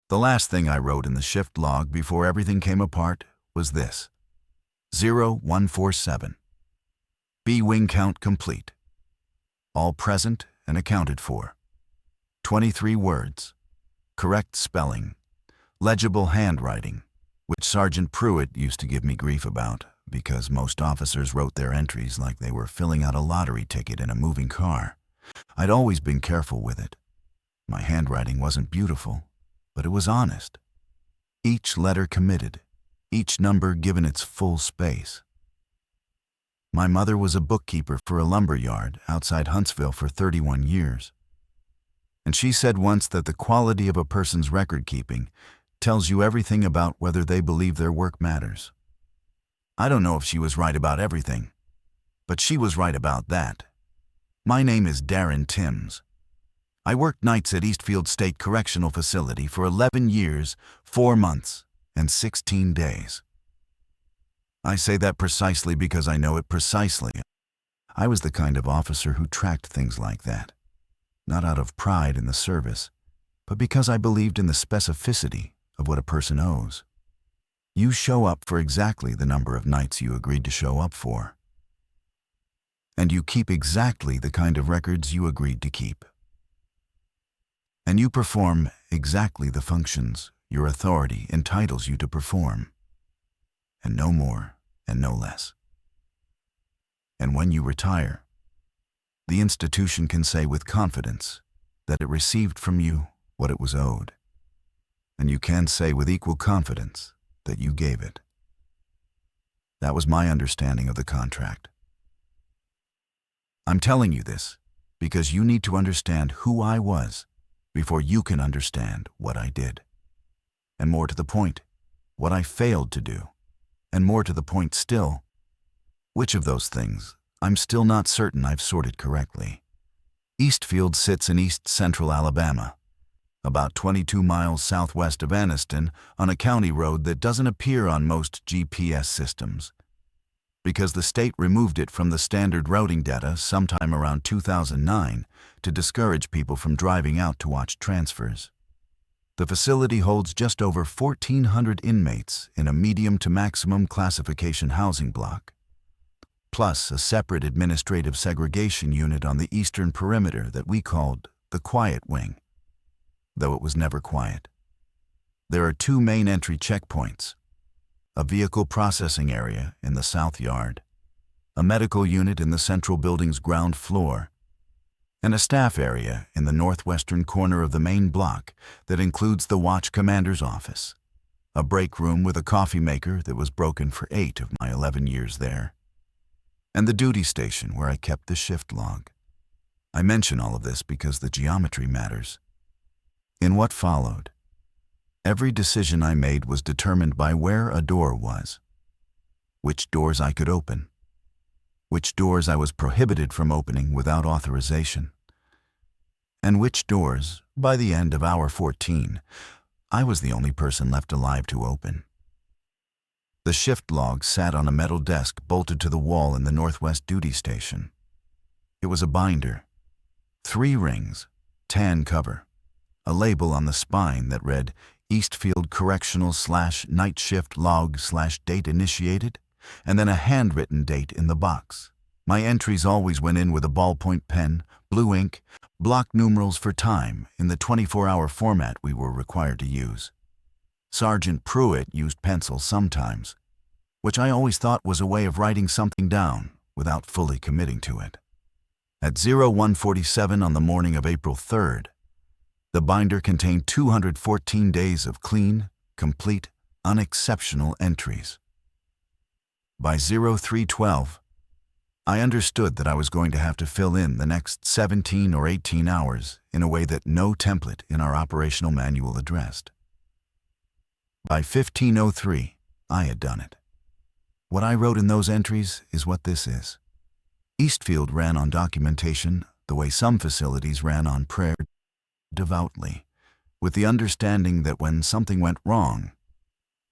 The last thing I wrote in the shift log before everything came apart was this: 0147. B wing count complete. All present and accounted for. 23 words. Correct spelling. Legible handwriting, which Sergeant Pruitt used to give me grief about because most officers wrote their entries like they were filling out a lottery ticket in a moving car. I'd always been careful with it. My handwriting wasn't beautiful, but it was honest. Each letter committed, each number given its full space. My mother was a bookkeeper for a lumber yard outside Huntsville for 31 years. And she said once that the quality of a person's record-keeping tells you everything about whether they believe their work matters. I don't know if she was right about everything, but she was right about that. My name is Darren Timms. I worked nights at Eastfield State Correctional Facility for 11 years, 4 months, and 16 days. I say that precisely because I know it precisely. I was the kind of officer who tracked things like that, not out of pride in the service, but because I believed in the specificity of what a person owes. You show up for exactly the number of nights you agreed to show up for. And you keep exactly the kind of records you agreed to keep. And you perform exactly the functions your authority entitles you to perform, and no more and no less. And when you retire, the institution can say with confidence that it received from you what it was owed, and you can say with equal confidence that you gave it. That was my understanding of the contract. I'm telling you this because you need to understand who I was before you can understand what I did. And more to the point, what I failed to do. And more to the point still, which of those things I'm still not certain I've sorted correctly. Eastfield sits in east central Alabama, about 22 miles southwest of Anniston, on a county road that doesn't appear on most GPS systems, because the state removed it from the standard routing data sometime around 2009 to discourage people from driving out to watch transfers. The facility holds just over 1,400 inmates in a medium to maximum classification housing block, plus a separate administrative segregation unit on the eastern perimeter that we called the Quiet Wing, though it was never quiet. There are 2 main entry checkpoints: a vehicle processing area in the south yard, a medical unit in the central building's ground floor, and a staff area in the northwestern corner of the main block that includes the watch commander's office, a break room with a coffee maker that was broken for 8 of my 11 years there, and the duty station where I kept the shift log. I mention all of this because the geometry matters. In what followed, every decision I made was determined by where a door was, which doors I could open, which doors I was prohibited from opening without authorization, and which doors, by the end of hour 14, I was the only person left alive to open. The shift log sat on a metal desk bolted to the wall in the northwest duty station. It was a binder, 3 rings, tan cover, a label on the spine that read Eastfield Correctional / Night Shift Log / Date Initiated, and then a handwritten date in the box. My entries always went in with a ballpoint pen, blue ink, block numerals for time in the 24-hour format we were required to use. Sergeant Pruitt used pencil sometimes, which I always thought was a way of writing something down without fully committing to it. At 0147 on the morning of April 3rd, the binder contained 214 days of clean, complete, unexceptional entries. By 0312, I understood that I was going to have to fill in the next 17 or 18 hours in a way that no template in our operational manual addressed. By 1503, I had done it. What I wrote in those entries is what this is. Eastfield ran on documentation the way some facilities ran on prayer, devoutly, with the understanding that when something went wrong,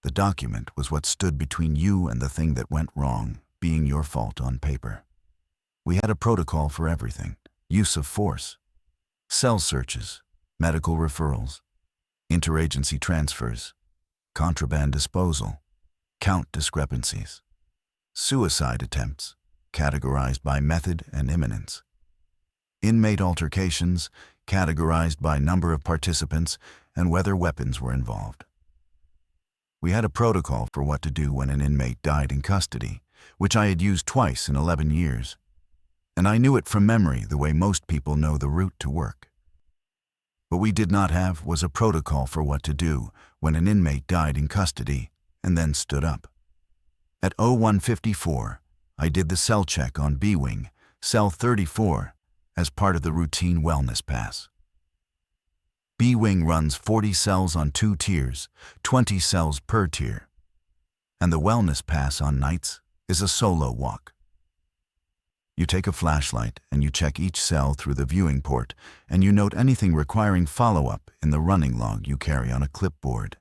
the document was what stood between you and the thing that went wrong being your fault on paper. We had a protocol for everything: use of force, cell searches, medical referrals, interagency transfers, contraband disposal, count discrepancies, suicide attempts, categorized by method and imminence, inmate altercations, categorized by number of participants and whether weapons were involved. We had a protocol for what to do when an inmate died in custody, which I had used twice in 11 years, and I knew it from memory the way most people know the route to work. What we did not have was a protocol for what to do when an inmate died in custody and then stood up. At 0154, I did the cell check on B Wing, cell 34, as part of the routine wellness pass. B Wing runs 40 cells on 2 tiers, 20 cells per tier, and the wellness pass on nights is a solo walk. You take a flashlight and you check each cell through the viewing port, and you note anything requiring follow-up in the running log you carry on a clipboard.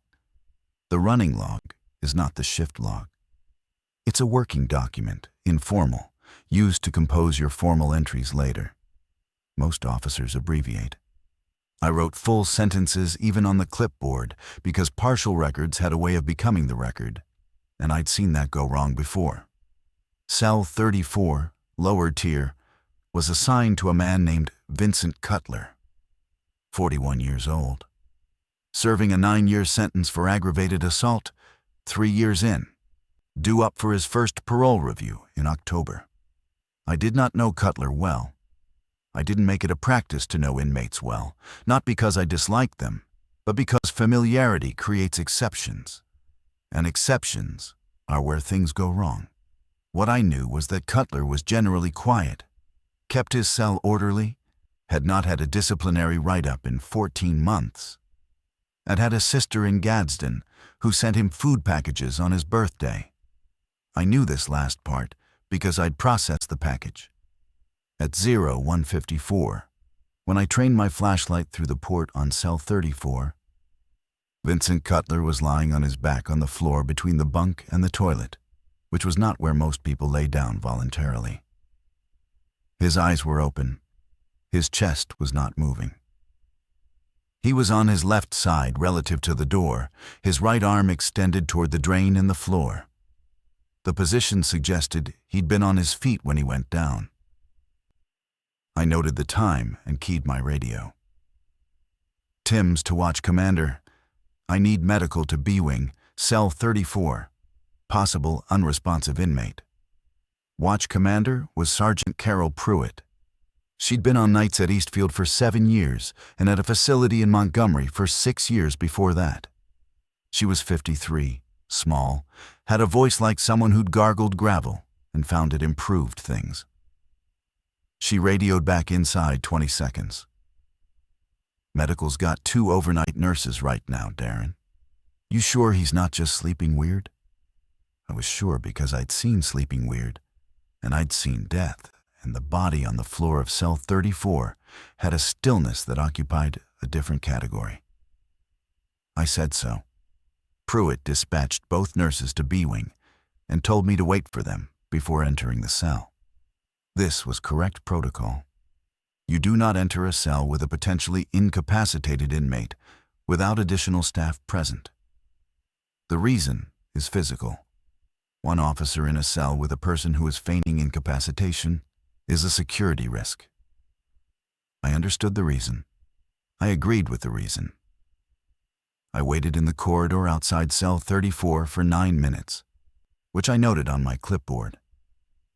The running log is not the shift log. It's a working document, informal, used to compose your formal entries later. Most officers abbreviate. I wrote full sentences even on the clipboard because partial records had a way of becoming the record, and I'd seen that go wrong before. Cell 34, lower tier, was assigned to a man named Vincent Cutler, 41 years old, serving a 9-year sentence for aggravated assault, 3 years in, due up for his first parole review in October. I did not know Cutler well. I didn't make it a practice to know inmates well, not because I disliked them, but because familiarity creates exceptions, and exceptions are where things go wrong. What I knew was that Cutler was generally quiet, kept his cell orderly, had not had a disciplinary write-up in 14 months, and had a sister in Gadsden who sent him food packages on his birthday. I knew this last part because I'd processed the package. At 0154, when I trained my flashlight through the port on cell 34, Vincent Cutler was lying on his back on the floor between the bunk and the toilet, which was not where most people lay down voluntarily. His eyes were open. His chest was not moving. He was on his left side relative to the door, his right arm extended toward the drain in the floor. The position suggested he'd been on his feet when he went down. I noted the time and keyed my radio. Timms to watch commander. I need medical to B Wing, cell 34. Possible unresponsive inmate. Watch commander was Sergeant Carol Pruitt. She'd been on nights at Eastfield for 7 years and at a facility in Montgomery for 6 years before that. She was 53, small, had a voice like someone who'd gargled gravel and found it improved things. She radioed back inside 20 seconds. Medical's got 2 overnight nurses right now, Darren. You sure he's not just sleeping weird? I was sure because I'd seen sleeping weird, and I'd seen death, and the body on the floor of cell 34 had a stillness that occupied a different category. I said so. Pruitt dispatched both nurses to B Wing and told me to wait for them before entering the cell. This was correct protocol. You do not enter a cell with a potentially incapacitated inmate without additional staff present. The reason is physical. One officer in a cell with a person who is feigning incapacitation is a security risk. I understood the reason. I agreed with the reason. I waited in the corridor outside cell 34 for 9 minutes, which I noted on my clipboard.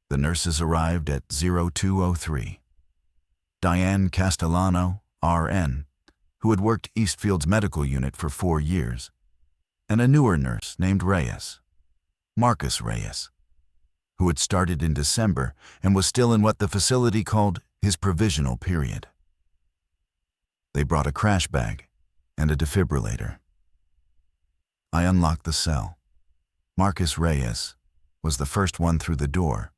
The nurses arrived at 0203. Diane Castellano, RN, who had worked Eastfield's medical unit for 4 years, and a newer nurse named Reyes, Marcus Reyes, who had started in December and was still in what the facility called his provisional period. They brought a crash bag and a defibrillator. I unlocked the cell. Marcus Reyes was the first one through the door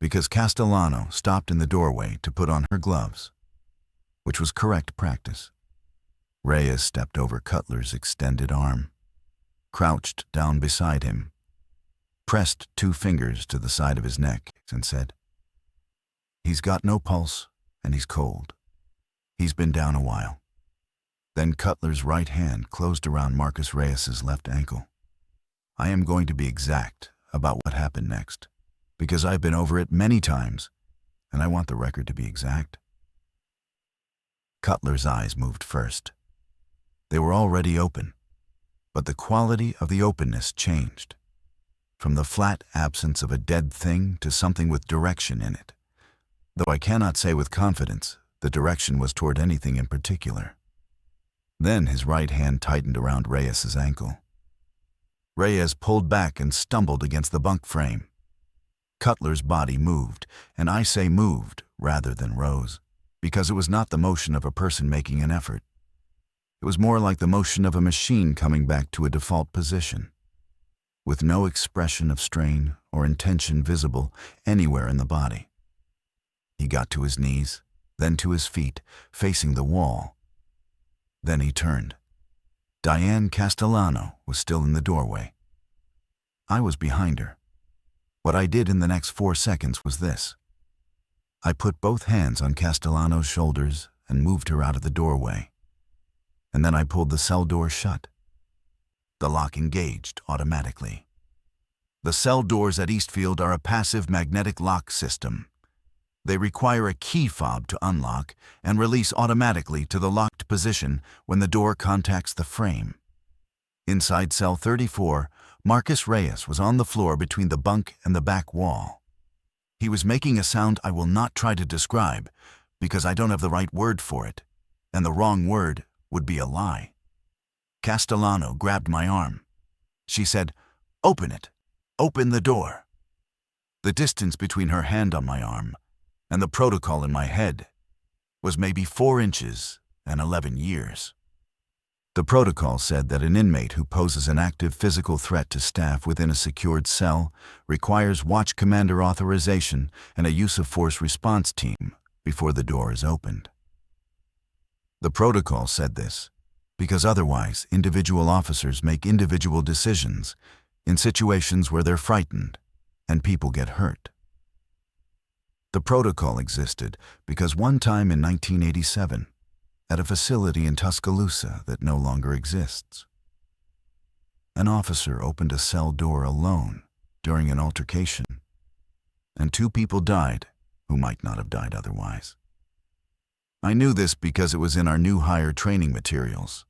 because Castellano stopped in the doorway to put on her gloves, which was correct practice. Reyes stepped over Cutler's extended arm, crouched down beside him, pressed 2 fingers to the side of his neck, and said, "He's got no pulse, and he's cold. He's been down a while." Then Cutler's right hand closed around Marcus Reyes's left ankle. I am going to be exact about what happened next, because I've been over it many times, and I want the record to be exact. Cutler's eyes moved first. They were already open, but the quality of the openness changed, from the flat absence of a dead thing to something with direction in it, though I cannot say with confidence the direction was toward anything in particular. Then his right hand tightened around Reyes's ankle. Reyes pulled back and stumbled against the bunk frame. Cutler's body moved, and I say moved rather than rose, because it was not the motion of a person making an effort. It was more like the motion of a machine coming back to a default position, with no expression of strain or intention visible anywhere in the body. He got to his knees, then to his feet, facing the wall. Then he turned. Diane Castellano was still in the doorway. I was behind her. What I did in the next 4 seconds was this. I put both hands on Castellano's shoulders and moved her out of the doorway. And then I pulled the cell door shut. The lock engaged automatically. The cell doors at Eastfield are a passive magnetic lock system. They require a key fob to unlock and release automatically to the locked position when the door contacts the frame. Inside cell 34, Marcus Reyes was on the floor between the bunk and the back wall. He was making a sound I will not try to describe because I don't have the right word for it, and the wrong word would be a lie. Castellano grabbed my arm. She said, "Open it. Open the door." The distance between her hand on my arm and the protocol in my head was maybe 4 inches and 11 years. The protocol said that an inmate who poses an active physical threat to staff within a secured cell requires watch commander authorization and a use of force response team before the door is opened. The protocol said this because otherwise individual officers make individual decisions in situations where they're frightened and people get hurt. The protocol existed because one time in 1987, at a facility in Tuscaloosa that no longer exists, an officer opened a cell door alone during an altercation, and 2 people died who might not have died otherwise. I knew this because it was in our new hire training materials.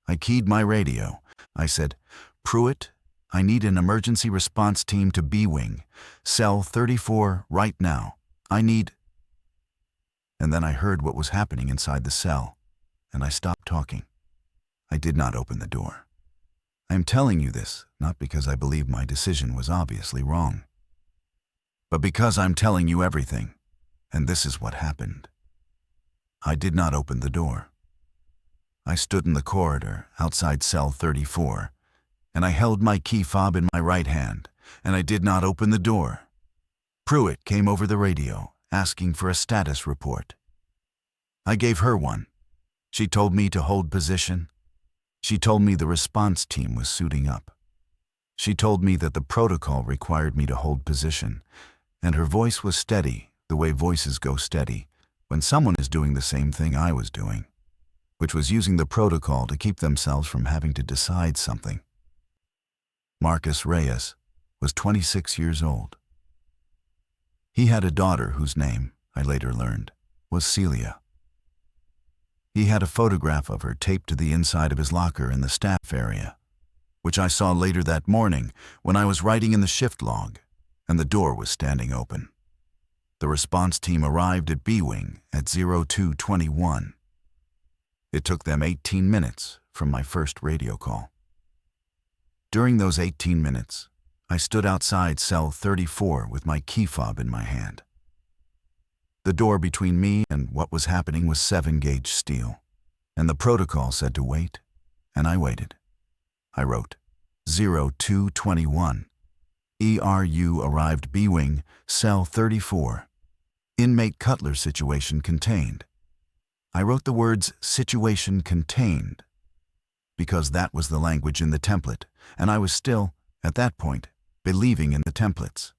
I keyed my radio. I said, "Pruitt, I need an emergency response team to B-Wing, cell 34 right now. I need..." And then I heard what was happening inside the cell, and I stopped talking. I did not open the door. I am telling you this not because I believe my decision was obviously wrong, but because I'm telling you everything, and this is what happened. I did not open the door. I stood in the corridor outside cell 34, and I held my key fob in my right hand, and I did not open the door. Pruitt came over the radio, asking for a status report. I gave her one. She told me to hold position. She told me the response team was suiting up. She told me that the protocol required me to hold position, and her voice was steady, the way voices go steady, when someone is doing the same thing I was doing, which was using the protocol to keep themselves from having to decide something. Marcus Reyes was 26 years old. He had a daughter whose name, I later learned, was Celia. He had a photograph of her taped to the inside of his locker in the staff area, which I saw later that morning when I was writing in the shift log, and the door was standing open. The response team arrived at B-Wing at 0221. It took them 18 minutes from my first radio call. During those 18 minutes, I stood outside cell 34 with my key fob in my hand. The door between me and what was happening was 7-gauge steel, and the protocol said to wait, and I waited. I wrote 0221. ERU arrived B-Wing, cell 34. Inmate Cutler situation contained. I wrote the words situation contained because that was the language in the template, and I was still, at that point, believing in the templates.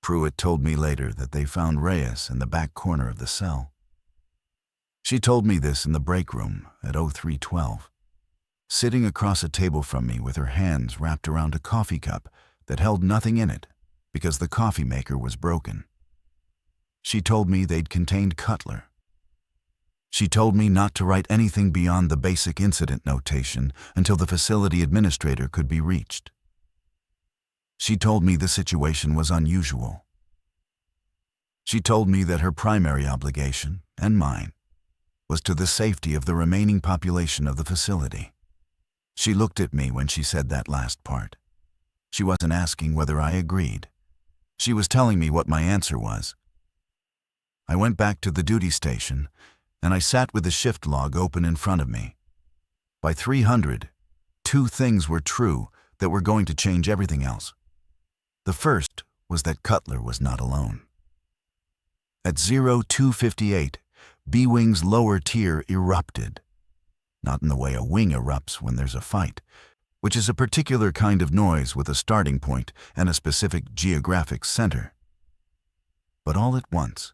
Pruitt told me later that they found Reyes in the back corner of the cell. She told me this in the break room at 0312, sitting across a table from me with her hands wrapped around a coffee cup that held nothing in it because the coffee maker was broken. She told me they'd contained Cutler. She told me not to write anything beyond the basic incident notation until the facility administrator could be reached. She told me the situation was unusual. She told me that her primary obligation, and mine, was to the safety of the remaining population of the facility. She looked at me when she said that last part. She wasn't asking whether I agreed. She was telling me what my answer was. I went back to the duty station, and I sat with the shift log open in front of me. By 300, 2 things were true that were going to change everything else. The first was that Cutler was not alone. At 0258, B-Wing's lower tier erupted. Not in the way a wing erupts when there's a fight, which is a particular kind of noise with a starting point and a specific geographic center. But all at once,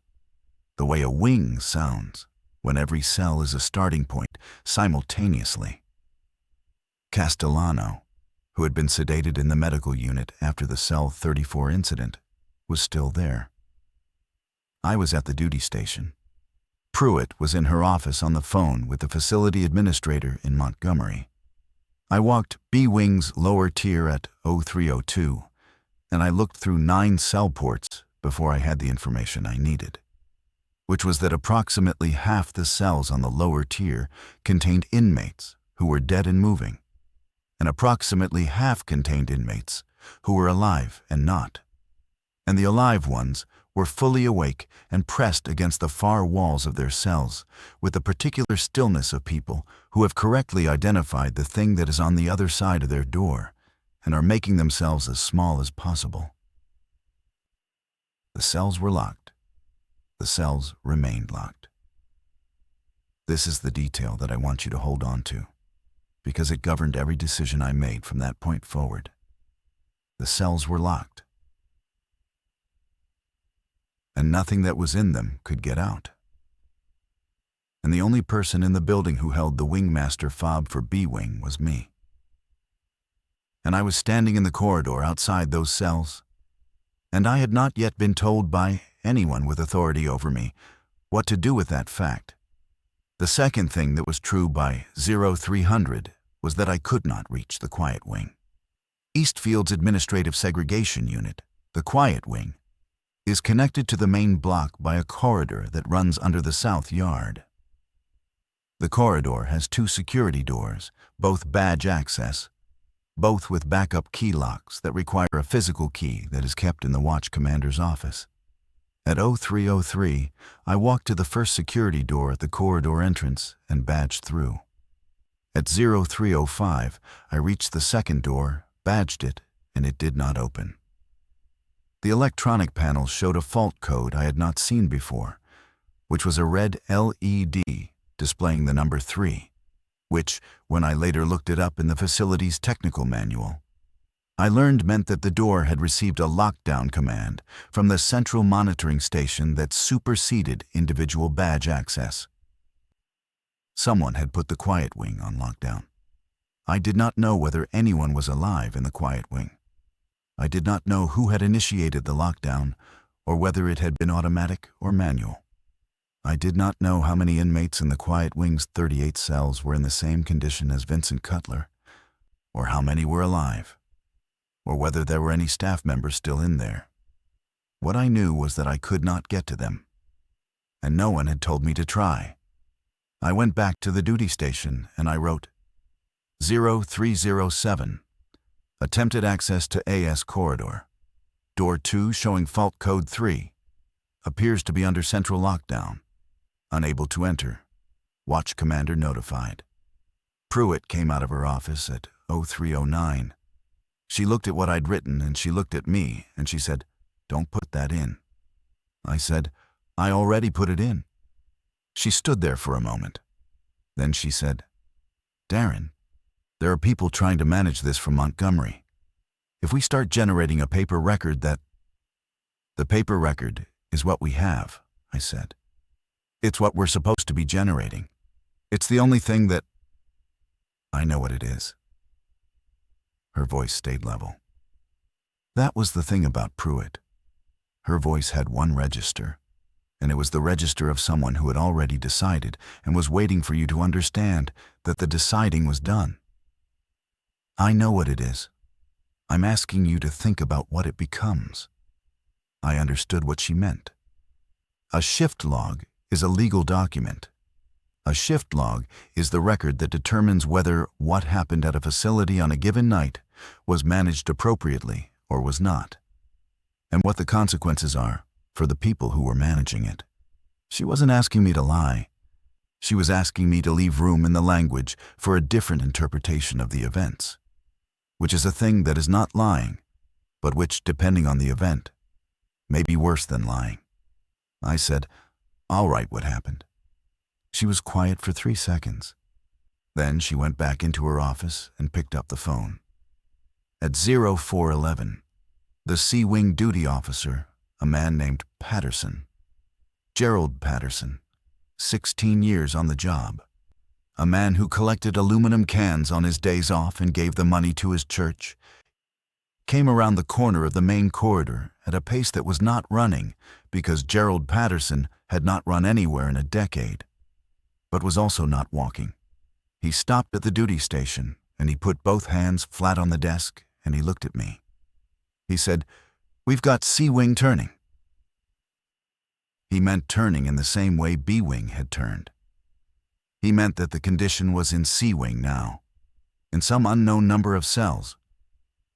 the way a wing sounds when every cell is a starting point simultaneously. Castellano, who had been sedated in the medical unit after the Cell 34 incident, was still there. I was at the duty station. Pruitt was in her office on the phone with the facility administrator in Montgomery. I walked B-Wing's lower tier at 0302, and I looked through 9 cell ports before I had the information I needed, which was that approximately half the cells on the lower tier contained inmates who were dead and moving, and approximately half contained inmates who were alive and not. And the alive ones were fully awake and pressed against the far walls of their cells with the particular stillness of people who have correctly identified the thing that is on the other side of their door and are making themselves as small as possible. The cells were locked. The cells remained locked. This is the detail that I want you to hold on to, because it governed every decision I made from that point forward. The cells were locked, and nothing that was in them could get out. And the only person in the building who held the wingmaster fob for B-Wing was me. And I was standing in the corridor outside those cells, and I had not yet been told by anyone with authority over me what to do with that fact. The second thing that was true by 0300 was that I could not reach the Quiet Wing. Eastfield's Administrative Segregation Unit, the Quiet Wing, is connected to the main block by a corridor that runs under the south yard. The corridor has 2 security doors, both badge access, both with backup key locks that require a physical key that is kept in the watch commander's office. At 0303, I walked to the first security door at the corridor entrance and badged through. At 0305, I reached the second door, badged it, and it did not open. The electronic panel showed a fault code I had not seen before, which was a red LED displaying the number 3, which, when I later looked it up in the facility's technical manual, I learned meant that the door had received a lockdown command from the central monitoring station that superseded individual badge access. Someone had put the Quiet Wing on lockdown. I did not know whether anyone was alive in the Quiet Wing. I did not know who had initiated the lockdown or whether it had been automatic or manual. I did not know how many inmates in the Quiet Wing's 38 cells were in the same condition as Vincent Cutler, or how many were alive, or whether there were any staff members still in there. What I knew was that I could not get to them, and no one had told me to try. I went back to the duty station and I wrote 0307. Attempted access to AS corridor. Door 2 showing fault code 3. Appears to be under central lockdown. Unable to enter. Watch commander notified. Pruitt came out of her office at 0309. She looked at what I'd written and she looked at me and she said, "Don't put that in." I said, "I already put it in." She stood there for a moment. Then she said, "Darren, there are people trying to manage this from Montgomery. If we start generating a paper record that..." "The paper record is what we have," I said. It's what we're supposed to be generating. It's the only thing that... I know what it is. Her voice stayed level. That was the thing about Pruitt. Her voice had one register, and it was the register of someone who had already decided and was waiting for you to understand that the deciding was done. I know what it is. I'm asking you to think about what it becomes. I understood what she meant. A shift log is a legal document. A shift log is the record that determines whether what happened at a facility on a given night was managed appropriately or was not, and what the consequences are for the people who were managing it. She wasn't asking me to lie. She was asking me to leave room in the language for a different interpretation of the events, which is a thing that is not lying, but which, depending on the event, may be worse than lying. I said, "I'll write what happened." She was quiet for 3 seconds. Then she went back into her office and picked up the phone. At 0411, the C-Wing duty officer, a man named Patterson, Gerald Patterson, 16 years on the job, a man who collected aluminum cans on his days off and gave the money to his church, came around the corner of the main corridor at a pace that was not running because Gerald Patterson had not run anywhere in a decade, but was also not walking. He stopped at the duty station and he put both hands flat on the desk and he looked at me. He said, "We've got C-Wing turning." He meant turning in the same way B-Wing had turned. He meant that the condition was in C-Wing now, in some unknown number of cells,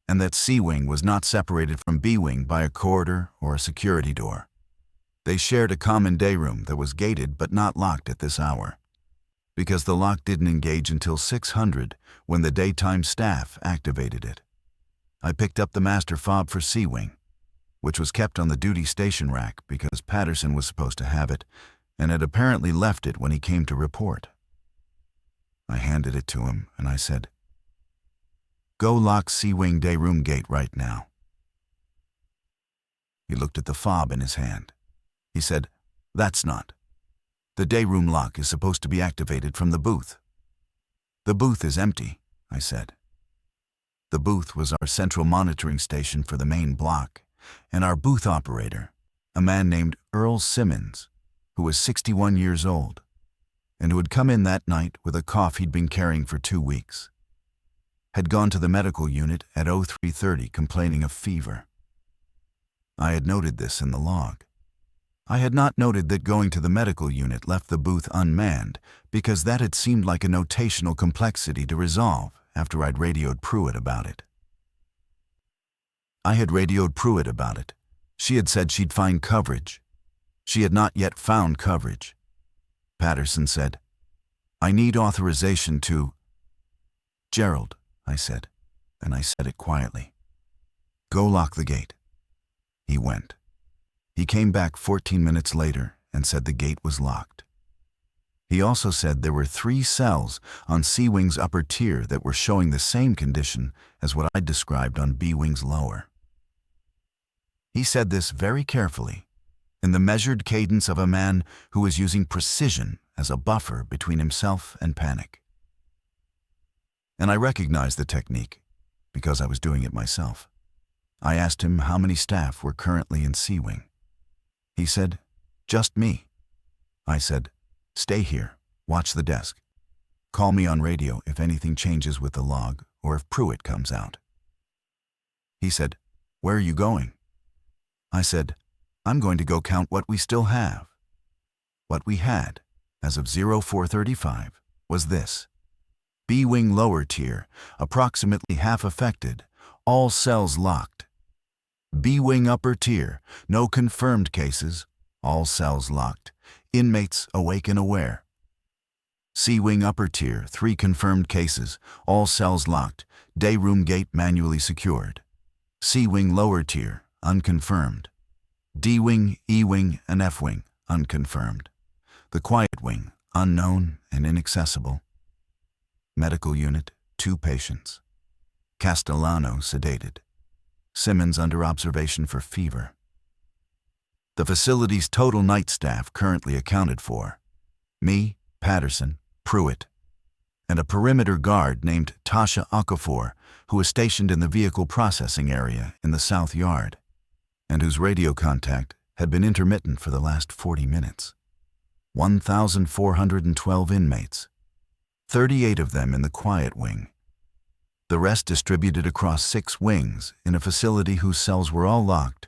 and that C-Wing was not separated from B-Wing by a corridor or a security door. They shared a common day room that was gated but not locked at this hour, because the lock didn't engage until 600 when the daytime staff activated it. I picked up the master fob for C-Wing, which was kept on the duty station rack because Patterson was supposed to have it and had apparently left it when he came to report. I handed it to him and I said, "Go lock C-Wing day room gate right now." He looked at the fob in his hand. He said, "That's not. The day room lock is supposed to be activated from the booth." "The booth is empty," I said. The booth was our central monitoring station for the main block, and our booth operator, a man named Earl Simmons, who was 61 years old, and who had come in that night with a cough he'd been carrying for 2 weeks, had gone to the medical unit at 0330 complaining of fever. I had noted this in the log. I had not noted that going to the medical unit left the booth unmanned because that had seemed like a notational complexity to resolve after I'd radioed Pruitt about it. I had radioed Pruitt about it. She had said she'd find coverage. She had not yet found coverage. Patterson said, "I need authorization to..." "Gerald," I said, and I said it quietly, "go lock the gate." He went. He came back 14 minutes later and said the gate was locked. He also said there were 3 cells on C-Wing's upper tier that were showing the same condition as what I'd described on B-Wing's lower. He said this very carefully, in the measured cadence of a man who was using precision as a buffer between himself and panic. And I recognized the technique because I was doing it myself. I asked him how many staff were currently in C-Wing. He said, "Just me." I said, "Stay here, watch the desk. Call me on radio if anything changes with the log or if Pruitt comes out." He said, "Where are you going?" I said, "I'm going to go count what we still have." What we had, as of 0435, was this: B-Wing lower tier, approximately half affected, all cells locked. B-Wing upper tier, no confirmed cases, all cells locked, inmates awake and aware. C-Wing upper tier, 3 confirmed cases, all cells locked, day room gate manually secured. C-Wing lower tier, unconfirmed. D-Wing, E-Wing, and F-Wing, unconfirmed. The quiet wing, unknown and inaccessible. Medical unit, 2 patients. Castellano sedated. Simmons under observation for fever. The facility's total night staff currently accounted for Me, Patterson, Pruitt, and a perimeter guard named Tasha Okafor, who was stationed in the vehicle processing area in the South Yard, and whose radio contact had been intermittent for the last 40 minutes. 1,412 inmates, 38 of them in the quiet wing. The rest distributed across 6 wings in a facility whose cells were all locked.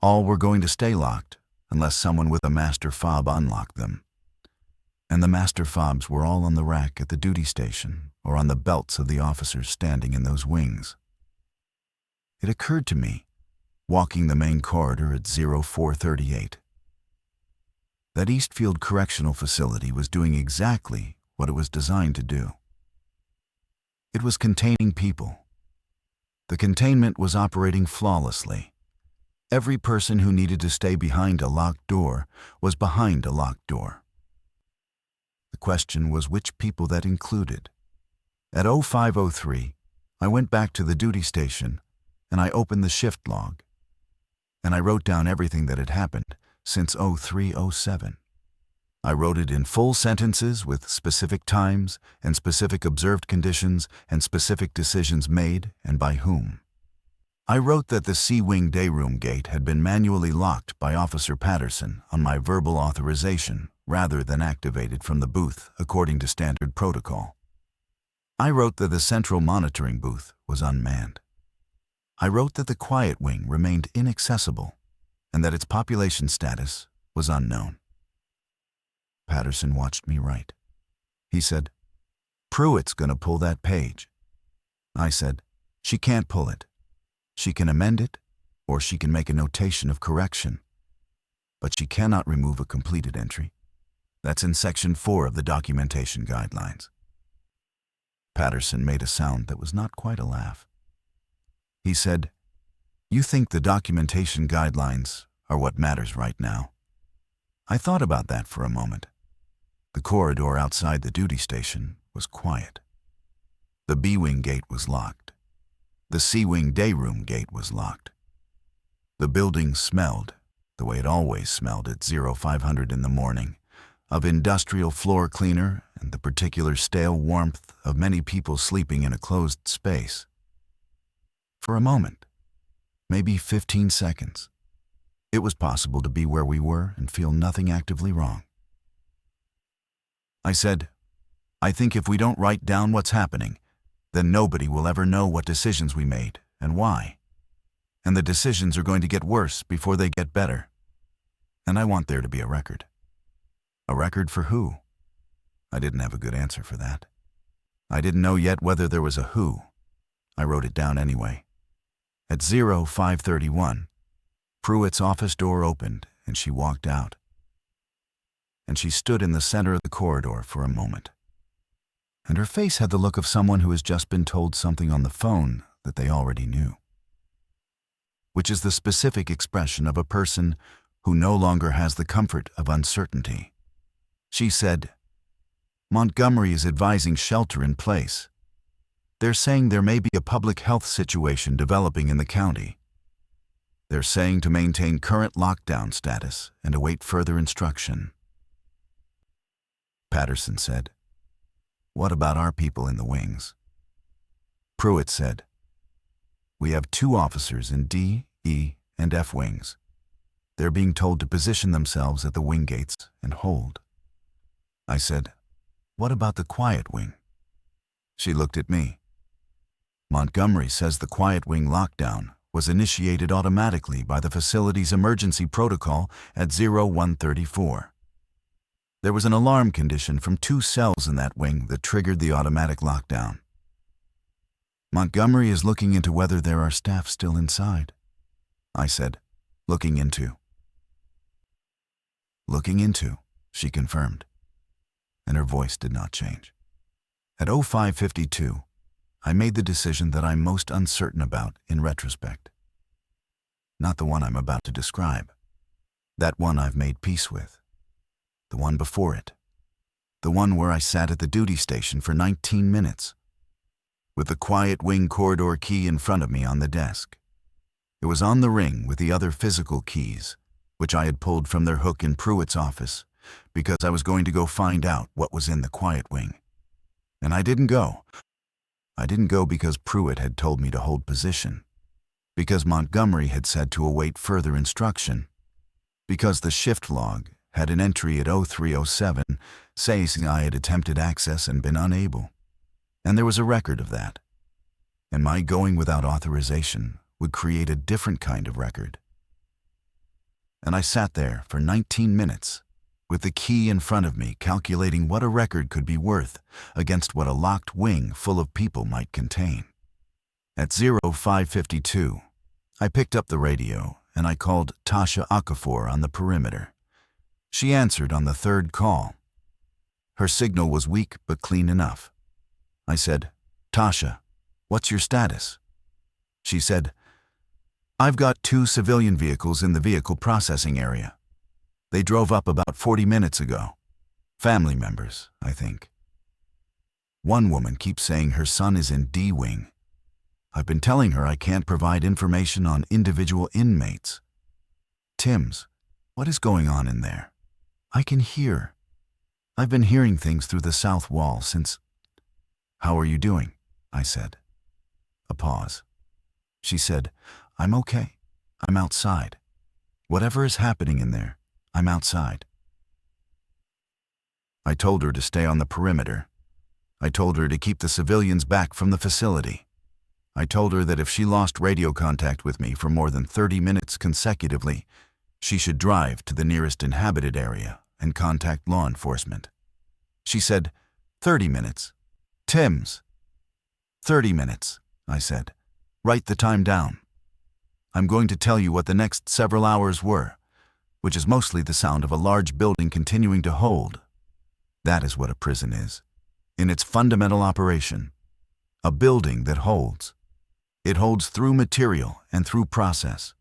All were going to stay locked unless someone with a master fob unlocked them. And the master fobs were all on the rack at the duty station or on the belts of the officers standing in those wings. It occurred to me, walking the main corridor at 0438, that Eastfield Correctional Facility was doing exactly what it was designed to do. It was containing people. The containment was operating flawlessly. Every person who needed to stay behind a locked door was behind a locked door. The question was which people that included. At 0503, I went back to the duty station and I opened the shift log, and I wrote down everything that had happened since 0307. I wrote it in full sentences with specific times and specific observed conditions and specific decisions made and by whom. I wrote that the C-Wing day room gate had been manually locked by Officer Patterson on my verbal authorization rather than activated from the booth according to standard protocol. I wrote that the central monitoring booth was unmanned. I wrote that the quiet wing remained inaccessible and that its population status was unknown. Patterson watched me write. He said, "Pruitt's gonna pull that page." I said, "She can't pull it. She can amend it, or she can make a notation of correction. But she cannot remove a completed entry. That's in Section 4 of the documentation guidelines." Patterson made a sound that was not quite a laugh. He said, "You think the documentation guidelines are what matters right now?" I thought about that for a moment. The corridor outside the duty station was quiet. The B-Wing gate was locked. The C-Wing day room gate was locked. The building smelled, the way it always smelled at 0500 in the morning, of industrial floor cleaner and the particular stale warmth of many people sleeping in a closed space. For a moment, maybe 15 seconds, it was possible to be where we were and feel nothing actively wrong. I said, "I think if we don't write down what's happening, then nobody will ever know what decisions we made and why. And the decisions are going to get worse before they get better. And I want there to be a record." A record for who? I didn't have a good answer for that. I didn't know yet whether there was a who. I wrote it down anyway. At 0531, Pruitt's office door opened and she walked out. And she stood in the center of the corridor for a moment. And her face had the look of someone who has just been told something on the phone that they already knew, which is the specific expression of a person who no longer has the comfort of uncertainty. She said, "Montgomery is advising shelter in place. They're saying there may be a public health situation developing in the county. They're saying to maintain current lockdown status and await further instruction." Patterson said, "What about our people in the wings?" Pruitt said, "We have 2 officers in D, E, and F wings. They're being told to position themselves at the wing gates and hold." I said, "What about the quiet wing?" She looked at me. "Montgomery says the quiet wing lockdown was initiated automatically by the facility's emergency protocol at 0134. There was an alarm condition from 2 cells in that wing that triggered the automatic lockdown. Montgomery is looking into whether there are staff still inside." I said, "Looking into." "Looking into," she confirmed, and her voice did not change. At 0552, I made the decision that I'm most uncertain about in retrospect. Not the one I'm about to describe. That one I've made peace with. The one before it. The one where I sat at the duty station for 19 minutes, with the quiet wing corridor key in front of me on the desk. It was on the ring with the other physical keys, which I had pulled from their hook in Pruitt's office because I was going to go find out what was in the quiet wing. And I didn't go. I didn't go because Pruitt had told me to hold position, because Montgomery had said to await further instruction, because the shift log had an entry at 0307 saying I had attempted access and been unable. And there was a record of that. And my going without authorization would create a different kind of record. And I sat there for 19 minutes with the key in front of me, calculating what a record could be worth against what a locked wing full of people might contain. At 0552, I picked up the radio and I called Tasha Okafor on the perimeter. She answered on the third call. Her signal was weak but clean enough. I said, "Tasha, what's your status?" She said, "I've got 2 civilian vehicles in the vehicle processing area. They drove up about 40 minutes ago. Family members, I think." One woman keeps saying her son is in D wing. I've been telling her I can't provide information on individual inmates. Timms, what is going on in there? I can hear. I've been hearing things through the south wall since... "How are you doing?" I said. A pause. She said, "I'm okay. I'm outside. Whatever is happening in there, I'm outside." I told her to stay on the perimeter. I told her to keep the civilians back from the facility. I told her that if she lost radio contact with me for more than 30 minutes consecutively, she should drive to the nearest inhabited area and contact law enforcement. She said, 30 minutes. Timms. 30 minutes, I said. Write the time down. I'm going to tell you what the next several hours were, which is mostly the sound of a large building continuing to hold. That is what a prison is, in its fundamental operation. A building that holds. It holds through material and through process.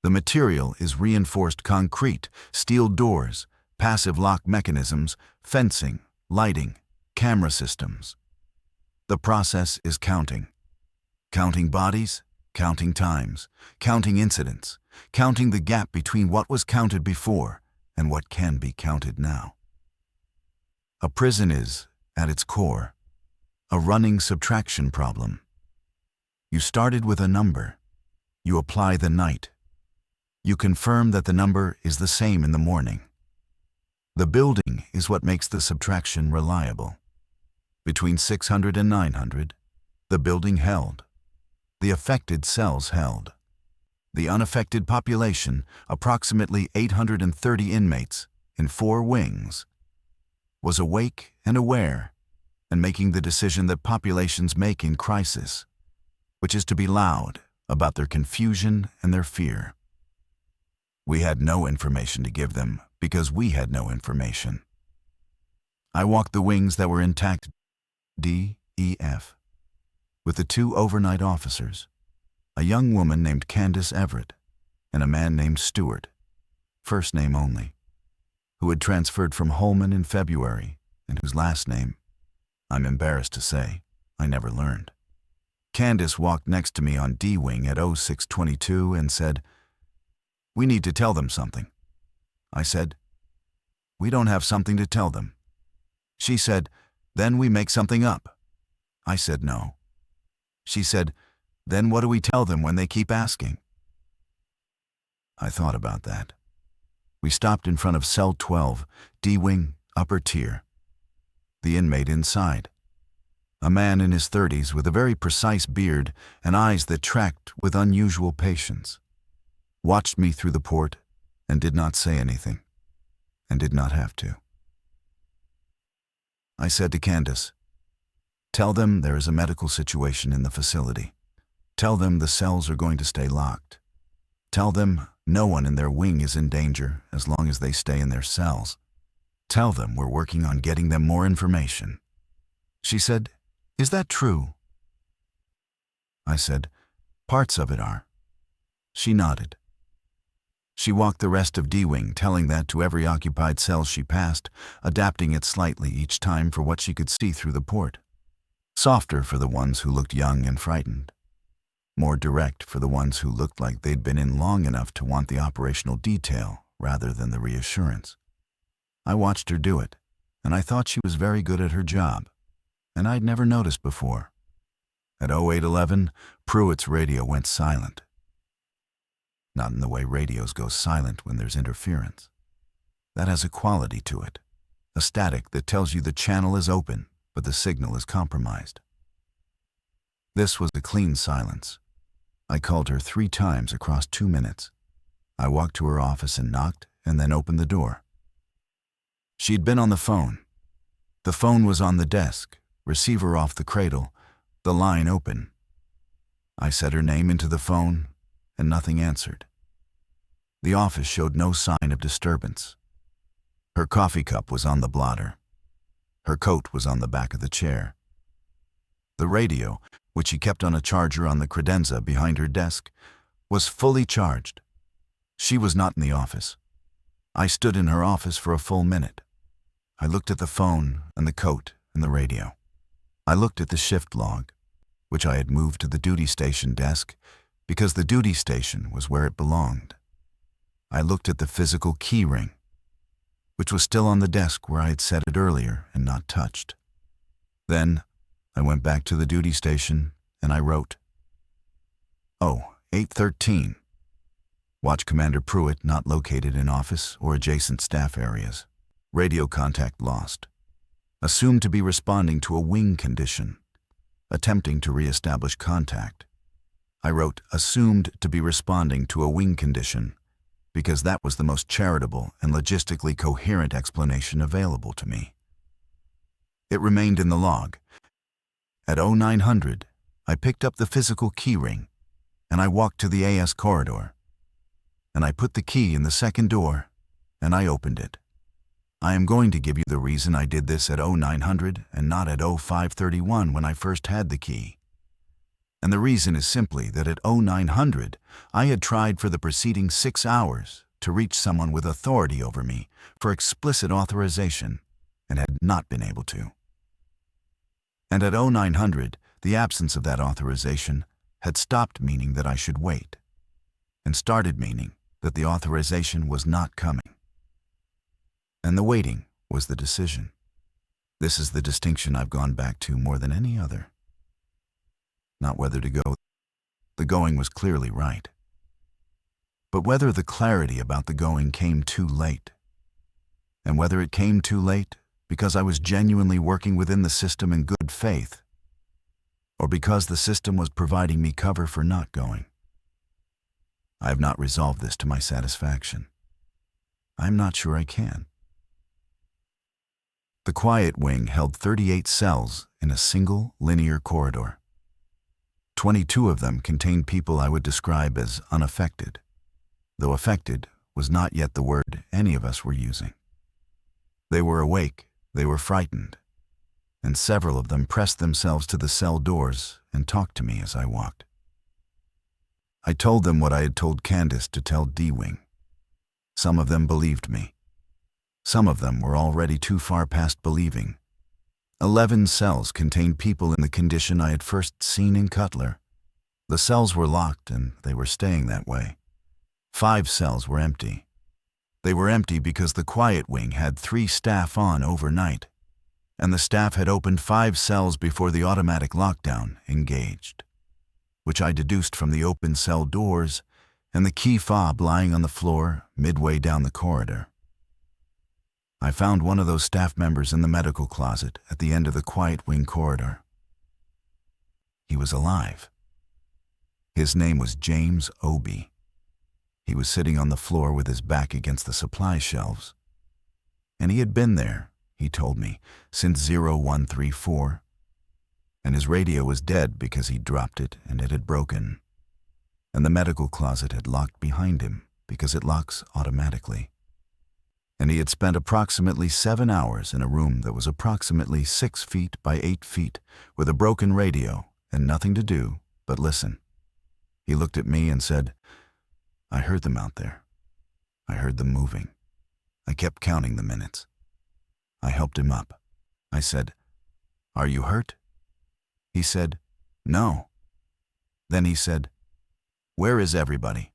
The material is reinforced concrete, steel doors, passive lock mechanisms, fencing, lighting, camera systems. The process is counting. Counting bodies, counting times, counting incidents, counting the gap between what was counted before and what can be counted now. A prison is, at its core, a running subtraction problem. You started with a number. You apply the night. You confirm that the number is the same in the morning. The building is what makes the subtraction reliable. Between 600 and 900, the building held. The affected cells held. The unaffected population, approximately 830 inmates in 4 wings, was awake and aware and making the decision that populations make in crisis, which is to be loud about their confusion and their fear. We had no information to give them because we had no information. I walked the wings that were intact, D, E, F, with the 2 overnight officers, a young woman named Candace Everett and a man named Stewart, first name only, who had transferred from Holman in February and whose last name, I'm embarrassed to say, I never learned. Candace walked next to me on D wing at 0622 and said, "We need to tell them something." I said, "We don't have something to tell them." She said, "Then we make something up." I said, "No." She said, "Then what do we tell them when they keep asking?" I thought about that. We stopped in front of cell 12, D wing, upper tier. The inmate inside, a man in his 30s with a very precise beard and eyes that tracked with unusual patience, watched me through the port and did not say anything, and did not have to. I said to Candace, "Tell them there is a medical situation in the facility. Tell them the cells are going to stay locked. Tell them no one in their wing is in danger as long as they stay in their cells. Tell them we're working on getting them more information." She said, "Is that true?" I said, "Parts of it are." She nodded. She walked the rest of D-Wing, telling that to every occupied cell she passed, adapting it slightly each time for what she could see through the port. Softer for the ones who looked young and frightened. More direct for the ones who looked like they'd been in long enough to want the operational detail rather than the reassurance. I watched her do it, and I thought she was very good at her job, and I'd never noticed before. At 0811, Pruitt's radio went silent. Not in the way radios go silent when there's interference. That has a quality to it, a static that tells you the channel is open, but the signal is compromised. This was a clean silence. I called her 3 times across 2 minutes. I walked to her office and knocked, and then opened the door. She'd been on the phone. The phone was on the desk, receiver off the cradle, the line open. I said her name into the phone, and nothing answered. The office showed no sign of disturbance. Her coffee cup was on the blotter. Her coat was on the back of the chair. The radio, which she kept on a charger on the credenza behind her desk, was fully charged. She was not in the office. I stood in her office for a full minute. I looked at the phone and the coat and the radio. I looked at the shift log, which I had moved to the duty station desk because the duty station was where it belonged. I looked at the physical key ring, which was still on the desk where I had set it earlier and not touched. Then I went back to the duty station and I wrote, 0813. Watch Commander Pruitt not located in office or adjacent staff areas. Radio contact lost. Assumed to be responding to a wing condition. Attempting to re-establish contact. I wrote assumed to be responding to a wing condition because that was the most charitable and logistically coherent explanation available to me. It remained in the log. At 0900, I picked up the physical key ring and I walked to the AS corridor. And I put the key in the second door and I opened it. I am going to give you the reason I did this at 0900 and not at 0531 when I first had the key. And the reason is simply that at 0900, I had tried for the preceding 6 hours to reach someone with authority over me for explicit authorization and had not been able to. And at 0900, the absence of that authorization had stopped meaning that I should wait and started meaning that the authorization was not coming. And the waiting was the decision. This is the distinction I've gone back to more than any other. Not whether to go. The going was clearly right. But whether the clarity about the going came too late. And whether it came too late because I was genuinely working within the system in good faith, or because the system was providing me cover for not going. I have not resolved this to my satisfaction. I'm not sure I can. The quiet wing held 38 cells in a single linear corridor. 22 of them contained people I would describe as unaffected, though affected was not yet the word any of us were using. They were awake, they were frightened, and several of them pressed themselves to the cell doors and talked to me as I walked. I told them what I had told Candace to tell D-Wing. Some of them believed me. Some of them were already too far past believing. 11 cells contained people in the condition I had first seen in Cutler. The cells were locked and they were staying that way. 5 cells were empty. They were empty because the quiet wing had 3 staff on overnight, and the staff had opened 5 cells before the automatic lockdown engaged, which I deduced from the open cell doors and the key fob lying on the floor midway down the corridor. I found one of those staff members in the medical closet at the end of the quiet wing corridor. He was alive. His name was James Obie. He was sitting on the floor with his back against the supply shelves. And he had been there, he told me, since 0134. And his radio was dead because he dropped it and it had broken. And the medical closet had locked behind him because it locks automatically. And he had spent approximately 7 hours in a room that was approximately 6 feet by 8 feet with a broken radio and nothing to do but listen. He looked at me and said, "I heard them out there. I heard them moving. I kept counting the minutes." I helped him up. I said, "Are you hurt?" He said, "No." Then he said, "Where is everybody?"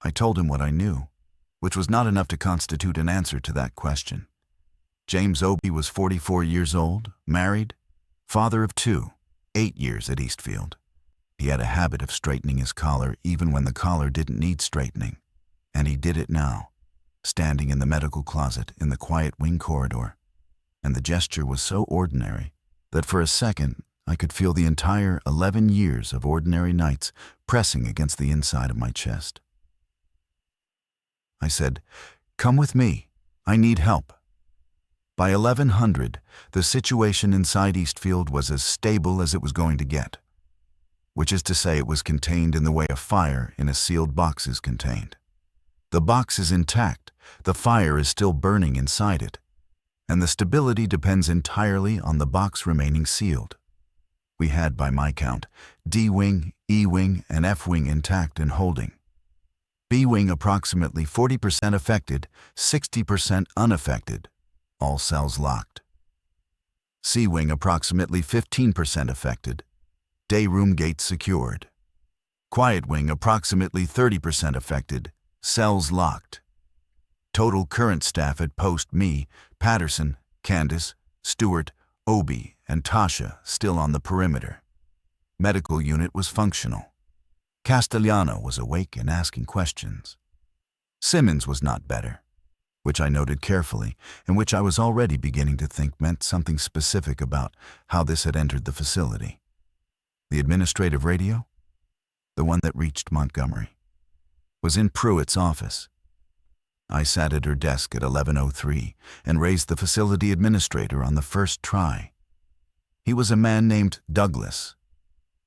I told him what I knew, which was not enough to constitute an answer to that question. James Obie was 44 years old, married, father of two, 8 years at Eastfield. He had a habit of straightening his collar even when the collar didn't need straightening, and he did it now, standing in the medical closet in the quiet wing corridor. And the gesture was so ordinary that for a second I could feel the entire 11 years of ordinary nights pressing against the inside of my chest. I said, "Come with me. I need help." By 1100, the situation inside Eastfield was as stable as it was going to get, which is to say it was contained in the way a fire in a sealed box is contained. The box is intact, the fire is still burning inside it, and the stability depends entirely on the box remaining sealed. We had, by my count, D-wing, E-wing, and F-wing intact and holding. B-wing approximately 40% affected, 60% unaffected, all cells locked. C-wing approximately 15% affected, day room gates secured. Quiet wing approximately 30% affected, cells locked. Total current staff at post me, Patterson, Candace, Stewart, Obie, and Tasha still on the perimeter. Medical unit was functional. Castellano was awake and asking questions. Simmons was not better, which I noted carefully, and which I was already beginning to think meant something specific about how this had entered the facility. The administrative radio, the one that reached Montgomery, was in Pruitt's office. I sat at her desk at 11:03 and raised the facility administrator on the first try. He was a man named Douglas,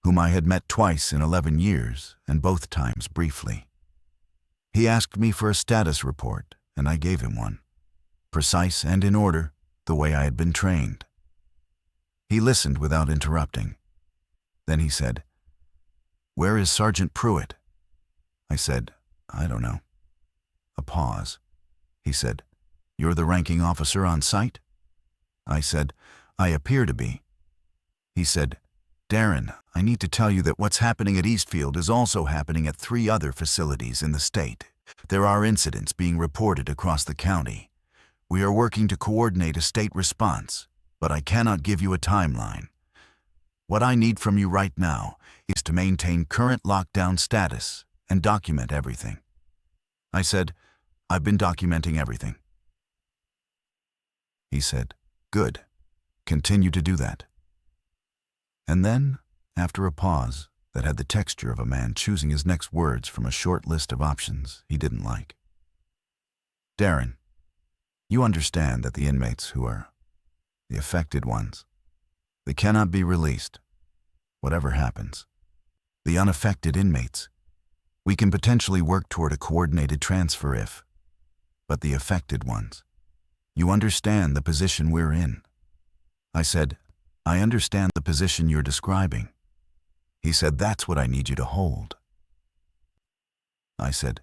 whom I had met twice in 11 years, and both times briefly. He asked me for a status report, and I gave him one, precise and in order, the way I had been trained. He listened without interrupting. Then he said, "Where is Sergeant Pruitt?" I said, "I don't know." A pause. He said, "You're the ranking officer on site?" I said, "I appear to be." He said, "Darren, I need to tell you that what's happening at Eastfield is also happening at 3 other facilities in the state. There are incidents being reported across the county. We are working to coordinate a state response, but I cannot give you a timeline. What I need from you right now is to maintain current lockdown status and document everything." I said, "I've been documenting everything." He said, "Good. Continue to do that." And then, after a pause that had the texture of a man choosing his next words from a short list of options he didn't like, "Darren, you understand that the inmates who are the affected ones, they cannot be released, whatever happens. The unaffected inmates, we can potentially work toward a coordinated transfer if, but the affected ones, you understand the position we're in." I said, "I understand the position you're describing." He said, "That's what I need you to hold." I said,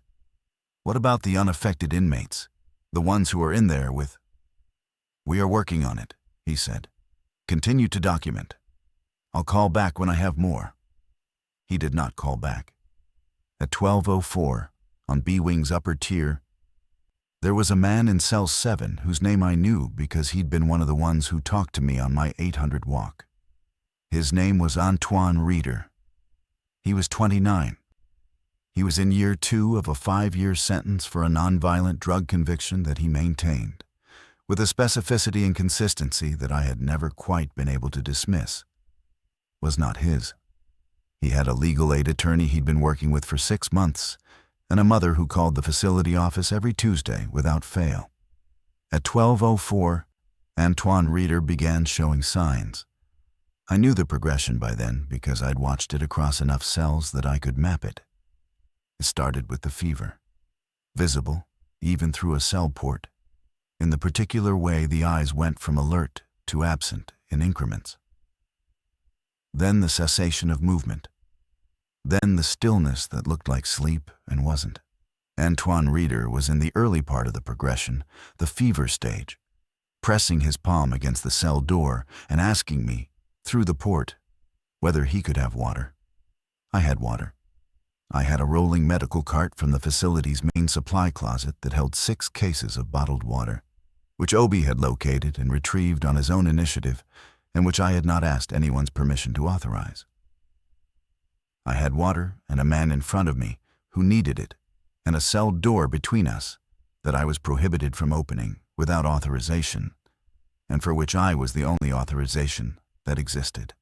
"What about the unaffected inmates, the ones who are in there with—" "We are working on it," he said. "Continue to document. I'll call back when I have more." He did not call back. At 12:04, on B-Wing's upper tier, there was a man in cell 7 whose name I knew because he'd been one of the ones who talked to me on my 800 walk. His name was Antoine Reeder. He was 29. He was in year 2 of a 5-year sentence for a nonviolent drug conviction that he maintained, with a specificity and consistency that I had never quite been able to dismiss. Was not his. He had a legal aid attorney he'd been working with for 6 months, and a mother who called the facility office every Tuesday without fail. At 12:04, Antoine Reeder began showing signs. I knew the progression by then because I'd watched it across enough cells that I could map it. It started with the fever, visible even through a cell port, in the particular way the eyes went from alert to absent in increments. Then the cessation of movement. Then the stillness that looked like sleep and wasn't. Antoine Reeder was in the early part of the progression, the fever stage, pressing his palm against the cell door and asking me, through the port, whether he could have water. I had water. I had a rolling medical cart from the facility's main supply closet that held 6 cases of bottled water. which Obi had located and retrieved on his own initiative, and which I had not asked anyone's permission to authorize. I had water and a man in front of me who needed it, and a cell door between us that I was prohibited from opening without authorization, and for which I was the only authorization that existed.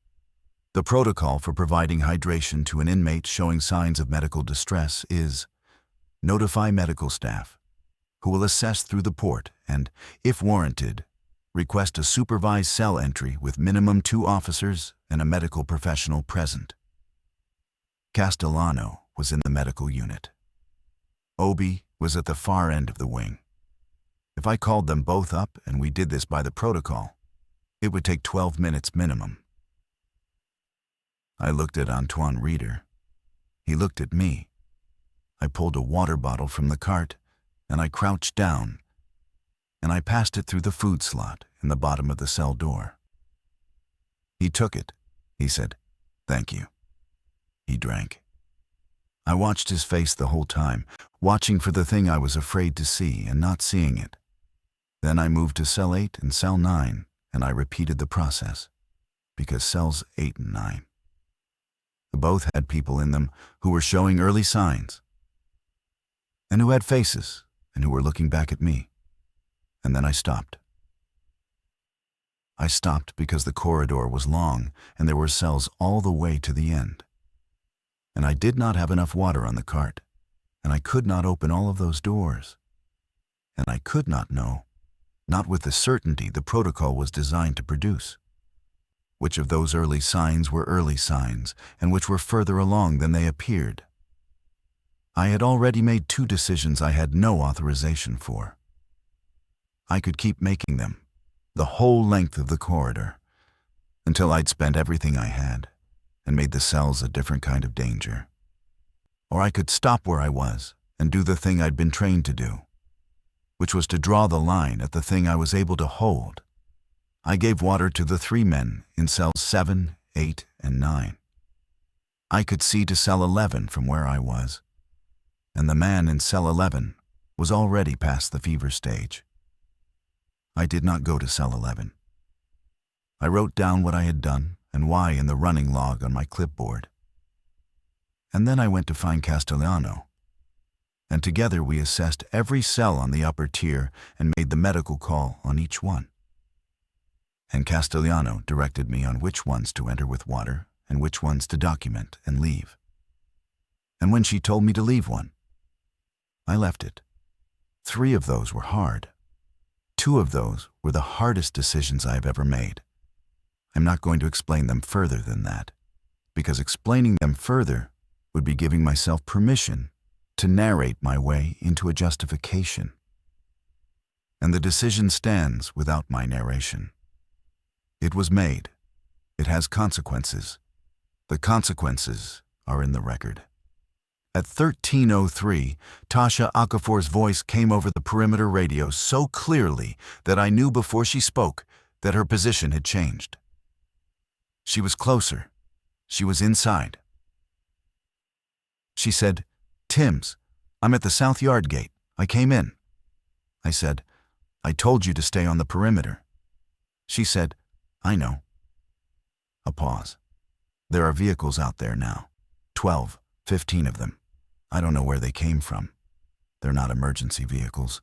The protocol for providing hydration to an inmate showing signs of medical distress is notify medical staff, who will assess through the port and, if warranted, request a supervised cell entry with minimum 2 officers and a medical professional present. Castellano was in the medical unit. Obi was at the far end of the wing. If I called them both up and we did this by the protocol, it would take 12 minutes minimum. I looked at Antoine Reeder. He looked at me. I pulled a water bottle from the cart, and I crouched down, and I passed it through the food slot in the bottom of the cell door. He took it. He said, "Thank you." He drank. I watched his face the whole time, watching for the thing I was afraid to see and not seeing it. Then I moved to cell 8 and cell 9, and I repeated the process, because cells 8 and 9 both had people in them who were showing early signs, and who had faces, and who were looking back at me. And then I stopped. I stopped because the corridor was long, and there were cells all the way to the end. And I did not have enough water on the cart, and I could not open all of those doors. And I could not know, not with the certainty the protocol was designed to produce, which of those early signs were early signs, and which were further along than they appeared. I had already made 2 decisions I had no authorization for. I could keep making them, the whole length of the corridor, until I'd spent everything I had, and made the cells a different kind of danger. Or I could stop where I was and do the thing I'd been trained to do, which was to draw the line at the thing I was able to hold. I gave water to the 3 men in cells 7, 8, and 9. I could see to cell 11 from where I was, and the man in cell 11 was already past the fever stage. I did not go to cell 11. I wrote down what I had done and why in the running log on my clipboard. And then I went to find Castellano, and together we assessed every cell on the upper tier and made the medical call on each one. And Castellano directed me on which ones to enter with water and which ones to document and leave. And when she told me to leave one, I left it. 3 of those were hard. 2 of those were the hardest decisions I have ever made. I'm not going to explain them further than that, because explaining them further would be giving myself permission to narrate my way into a justification. And the decision stands without my narration. It was made. It has consequences. The consequences are in the record. At 13:03, Tasha Okafor's voice came over the perimeter radio so clearly that I knew before she spoke that her position had changed. She was closer. She was inside. She said, "Timms, I'm at the South Yard gate. I came in." I said, "I told you to stay on the perimeter." She said, "I know." A pause. "There are vehicles out there now. 12, 15 of them. I don't know where they came from. They're not emergency vehicles.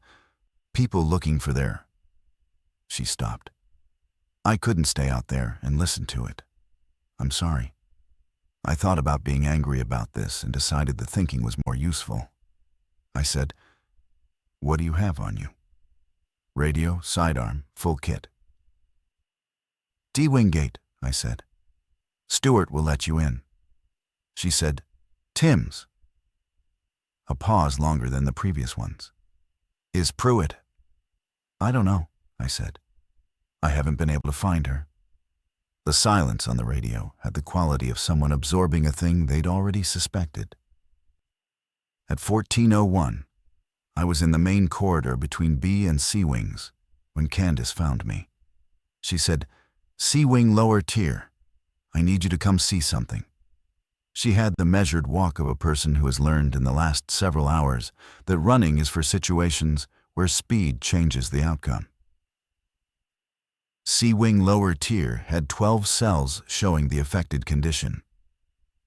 People looking for their..." She stopped. I couldn't stay out there and listen to it. I'm sorry. I thought about being angry about this and decided the thinking was more useful. I said, "What do you have on you?" "Radio, sidearm, full kit." "D-wing gate," I said. "Stewart will let you in." She said, "Timms." A pause longer than the previous ones. "Is Pruitt?" "I don't know," I said. "I haven't been able to find her." The silence on the radio had the quality of someone absorbing a thing they'd already suspected. At 14:01, I was in the main corridor between B and C wings when Candace found me. She said, "C wing lower tier. I need you to come see something." She had the measured walk of a person who has learned in the last several hours that running is for situations where speed changes the outcome. C wing lower tier had 12 cells showing the affected condition.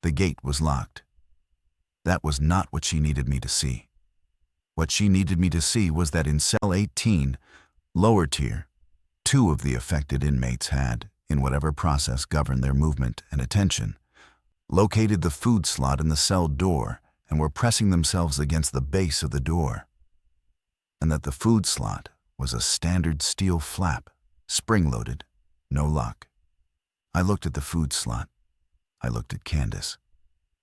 The gate was locked. That was not what she needed me to see. What she needed me to see was that in cell 18, lower tier, 2 of the affected inmates had, in whatever process governed their movement and attention, located the food slot in the cell door and were pressing themselves against the base of the door, and that the food slot was a standard steel flap, spring-loaded, no lock. I looked at the food slot. I looked at Candace.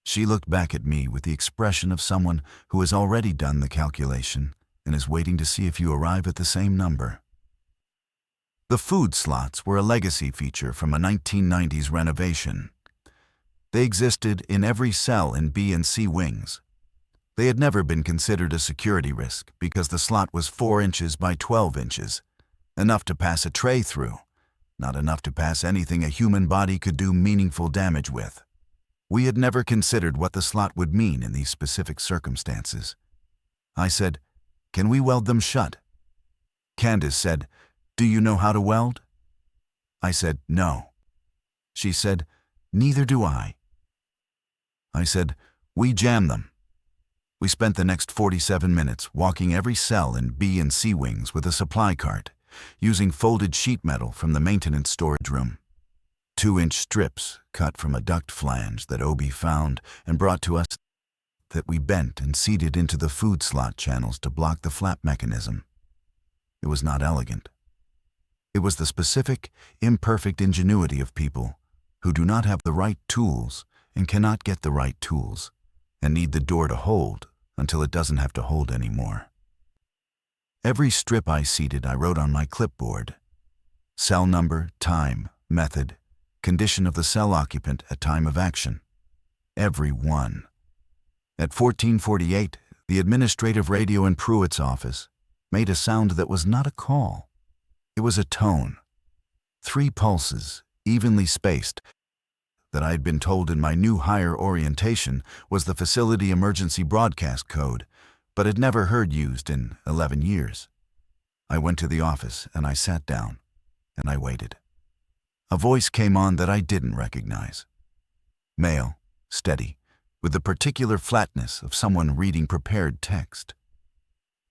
She looked back at me with the expression of someone who has already done the calculation and is waiting to see if you arrive at the same number. The food slots were a legacy feature from a 1990s renovation. They existed in every cell in B and C wings. They had never been considered a security risk because the slot was 4 inches by 12 inches, enough to pass a tray through, not enough to pass anything a human body could do meaningful damage with. We had never considered what the slot would mean in these specific circumstances. I said, "Can we weld them shut?" Candace said, "Do you know how to weld?" I said, "No." She said, "Neither do I." I said, "We jam them." We spent the next 47 minutes walking every cell in B and C wings with a supply cart, using folded sheet metal from the maintenance storage room. 2-inch strips cut from a duct flange that Obi found and brought to us that we bent and seated into the food slot channels to block the flap mechanism. It was not elegant. It was the specific, imperfect ingenuity of people who do not have the right tools and cannot get the right tools and need the door to hold until it doesn't have to hold anymore. Every strip I seated, I wrote on my clipboard. Cell number, time, method, condition of the cell occupant at time of action. Every one. At 14:48, the administrative radio in Pruitt's office made a sound that was not a call. It was a tone. 3 pulses, evenly spaced, that I had been told in my new hire orientation was the facility emergency broadcast code, but had never heard used in 11 years. I went to the office and I sat down, and I waited. A voice came on that I didn't recognize. Male, steady, with the particular flatness of someone reading prepared text.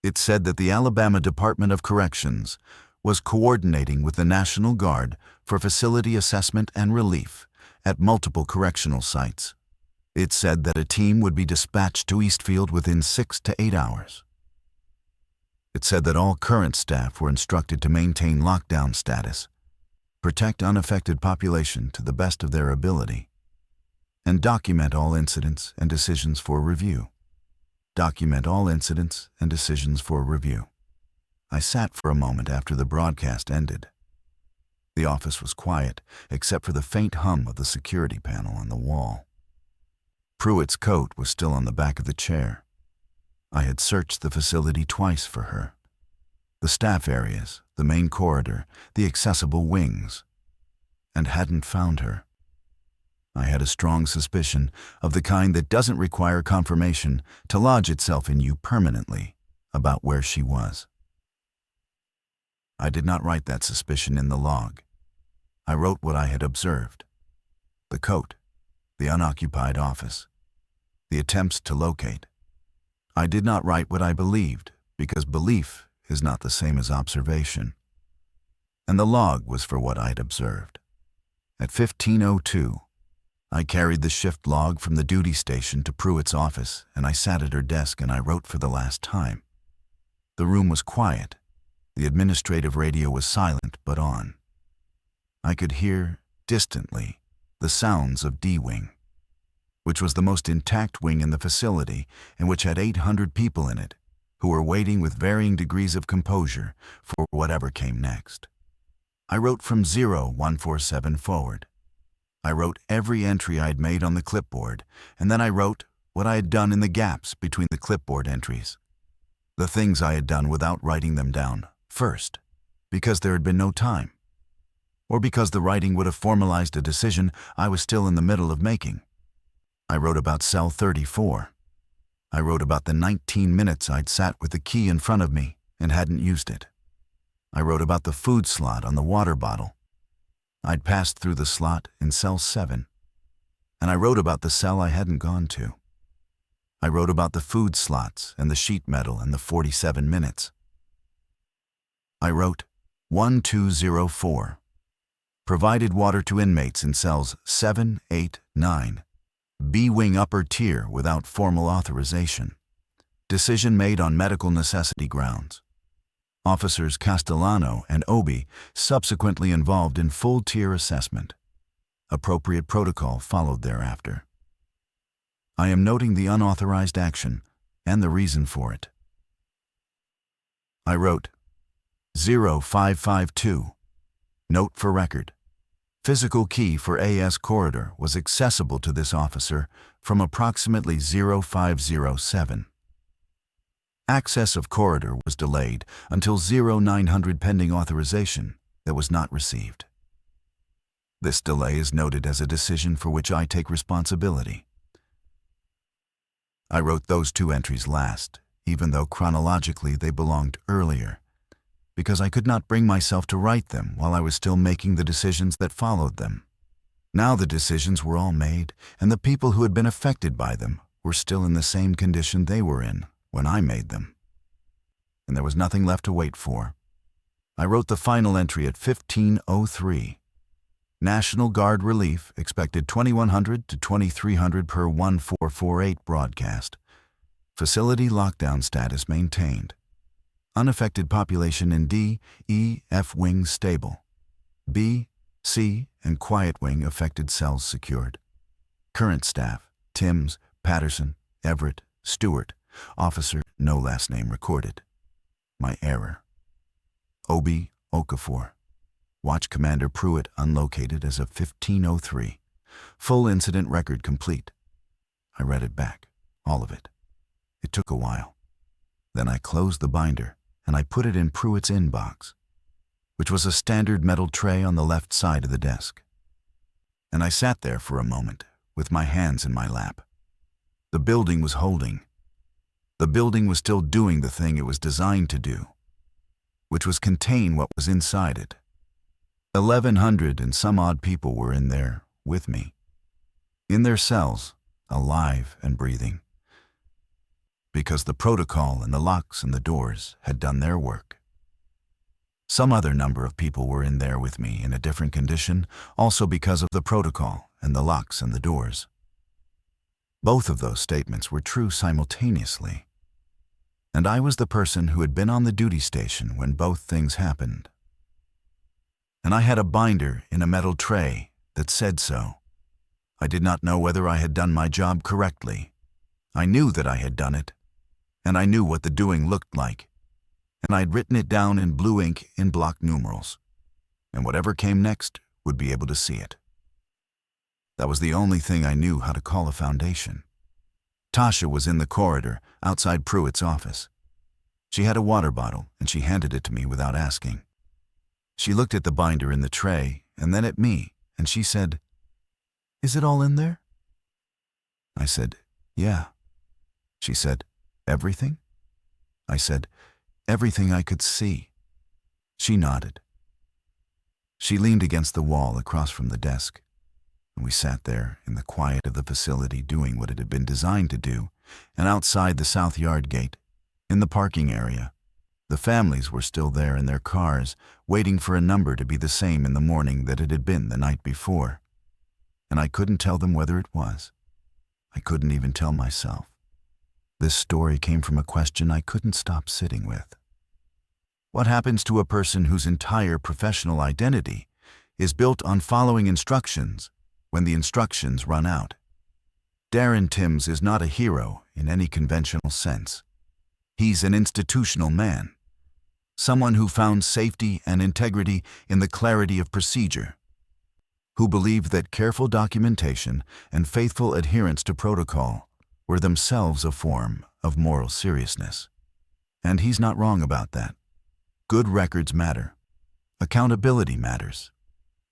It said that the Alabama Department of Corrections was coordinating with the National Guard for facility assessment and relief at multiple correctional sites. It said that a team would be dispatched to Eastfield within 6 to 8 hours. It said that all current staff were instructed to maintain lockdown status, protect unaffected population to the best of their ability, and document all incidents and decisions for review. Document all incidents and decisions for review. I sat for a moment after the broadcast ended. The office was quiet, except for the faint hum of the security panel on the wall. Pruitt's coat was still on the back of the chair. I had searched the facility twice for her. The staff areas, the main corridor, the accessible wings, and hadn't found her. I had a strong suspicion of the kind that doesn't require confirmation to lodge itself in you permanently about where she was. I did not write that suspicion in the log. I wrote what I had observed. The coat, the unoccupied office, the attempts to locate. I did not write what I believed, because belief is not the same as observation. And the log was for what I had observed. At 15:02, I carried the shift log from the duty station to Pruitt's office, and I sat at her desk and I wrote for the last time. The room was quiet. The administrative radio was silent but on. I could hear, distantly, the sounds of D-Wing, which was the most intact wing in the facility and which had 800 people in it, who were waiting with varying degrees of composure for whatever came next. I wrote from 0147 forward. I wrote every entry I'd made on the clipboard, and then I wrote what I had done in the gaps between the clipboard entries. The things I had done without writing them down first, because there had been no time, or because the writing would have formalized a decision I was still in the middle of making. I wrote about cell 34. I wrote about the 19 minutes I'd sat with the key in front of me and hadn't used it. I wrote about the food slot on the water bottle I'd passed through the slot in cell 7, and I wrote about the cell I hadn't gone to. I wrote about the food slots and the sheet metal and the 47 minutes. I wrote 1204. Provided water to inmates in cells 7, 8, 9. B-wing upper tier without formal authorization. Decision made on medical necessity grounds. Officers Castellano and Obi subsequently involved in full tier assessment. Appropriate protocol followed thereafter. I am noting the unauthorized action and the reason for it. I wrote 0552. Note for record. Physical key for AS corridor was accessible to this officer from approximately 0507. Access of corridor was delayed until 0900 pending authorization that was not received. This delay is noted as a decision for which I take responsibility. I wrote those two entries last, even though chronologically they belonged earlier, because I could not bring myself to write them while I was still making the decisions that followed them. Now the decisions were all made, and the people who had been affected by them were still in the same condition they were in when I made them. And there was nothing left to wait for. I wrote the final entry at 15:03. National Guard relief expected 2100 to 2300 per 1448 broadcast. Facility lockdown status maintained. Unaffected population in D, E, F wings stable. B, C, and quiet wing affected cells secured. Current staff, Timms, Patterson, Everett, Stewart. Officer, no last name recorded. My error. Obi, Okafor. Watch Commander Pruitt unlocated as of 15:03. Full incident record complete. I read it back, all of it. It took a while. Then I closed the binder and I put it in Pruitt's inbox, which was a standard metal tray on the left side of the desk. And I sat there for a moment with my hands in my lap. The building was holding. The building was still doing the thing it was designed to do, which was contain what was inside it. 1,100 and some odd people were in there with me, in their cells, alive and breathing, because the protocol and the locks and the doors had done their work. Some other number of people were in there with me in a different condition, also because of the protocol and the locks and the doors. Both of those statements were true simultaneously. And I was the person who had been on the duty station when both things happened. And I had a binder in a metal tray that said so. I did not know whether I had done my job correctly. I knew that I had done it, and I knew what the doing looked like, and I had written it down in blue ink in block numerals, and whatever came next would be able to see it. That was the only thing I knew how to call a foundation. Tasha was in the corridor outside Pruitt's office. She had a water bottle, and she handed it to me without asking. She looked at the binder in the tray and then at me, and she said, "Is it all in there?" I said, "Yeah." She said, "Everything?" I said, "Everything I could see." She nodded. She leaned against the wall across from the desk, and we sat there in the quiet of the facility doing what it had been designed to do, and outside the south yard gate, in the parking area, the families were still there in their cars, waiting for a number to be the same in the morning that it had been the night before. And I couldn't tell them whether it was. I couldn't even tell myself. This story came from a question I couldn't stop sitting with. What happens to a person whose entire professional identity is built on following instructions when the instructions run out? Darren Timms is not a hero in any conventional sense. He's an institutional man, someone who found safety and integrity in the clarity of procedure, who believed that careful documentation and faithful adherence to protocol were themselves a form of moral seriousness. And he's not wrong about that. Good records matter. Accountability matters.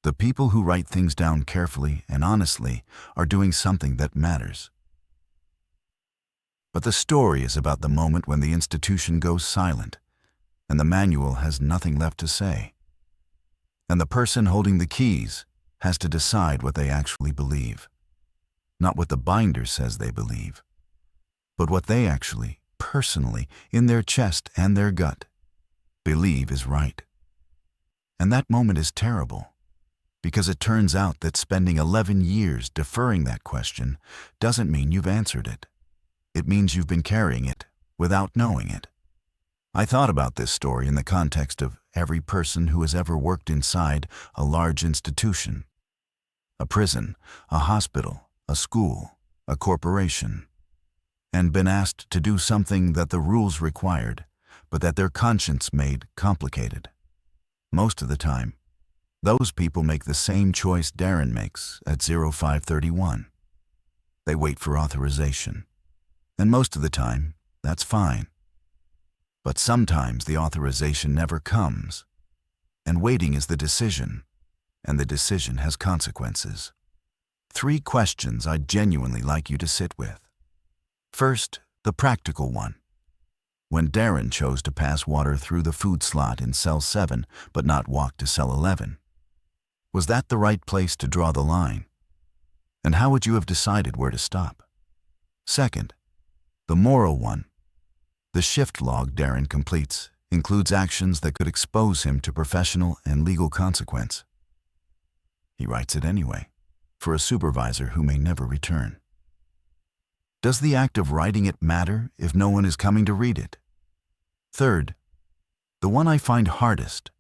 The people who write things down carefully and honestly are doing something that matters. But the story is about the moment when the institution goes silent, and the manual has nothing left to say. And the person holding the keys has to decide what they actually believe. Not what the binder says they believe, but what they actually, personally, in their chest and their gut, believe is right. And that moment is terrible, because it turns out that spending 11 years deferring that question doesn't mean you've answered it. It means you've been carrying it without knowing it. I thought about this story in the context of every person who has ever worked inside a large institution, a prison, a hospital, a school, a corporation, and been asked to do something that the rules required, but that their conscience made complicated. Most of the time, those people make the same choice Darren makes at 0531. They wait for authorization. And most of the time, that's fine. But sometimes the authorization never comes, and waiting is the decision, and the decision has consequences. 3 questions I'd genuinely like you to sit with. First, the practical one. When Darren chose to pass water through the food slot in cell 7 but not walk to cell 11, was that the right place to draw the line? And how would you have decided where to stop? Second, the moral one. The shift log Darren completes includes actions that could expose him to professional and legal consequence. He writes it anyway, for a supervisor who may never return. Does the act of writing it matter if no one is coming to read it? Third, the one I find hardest.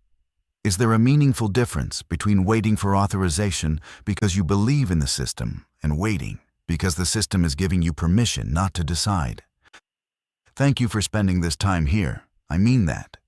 Is there a meaningful difference between waiting for authorization because you believe in the system and waiting because the system is giving you permission not to decide? Thank you for spending this time here. I mean that.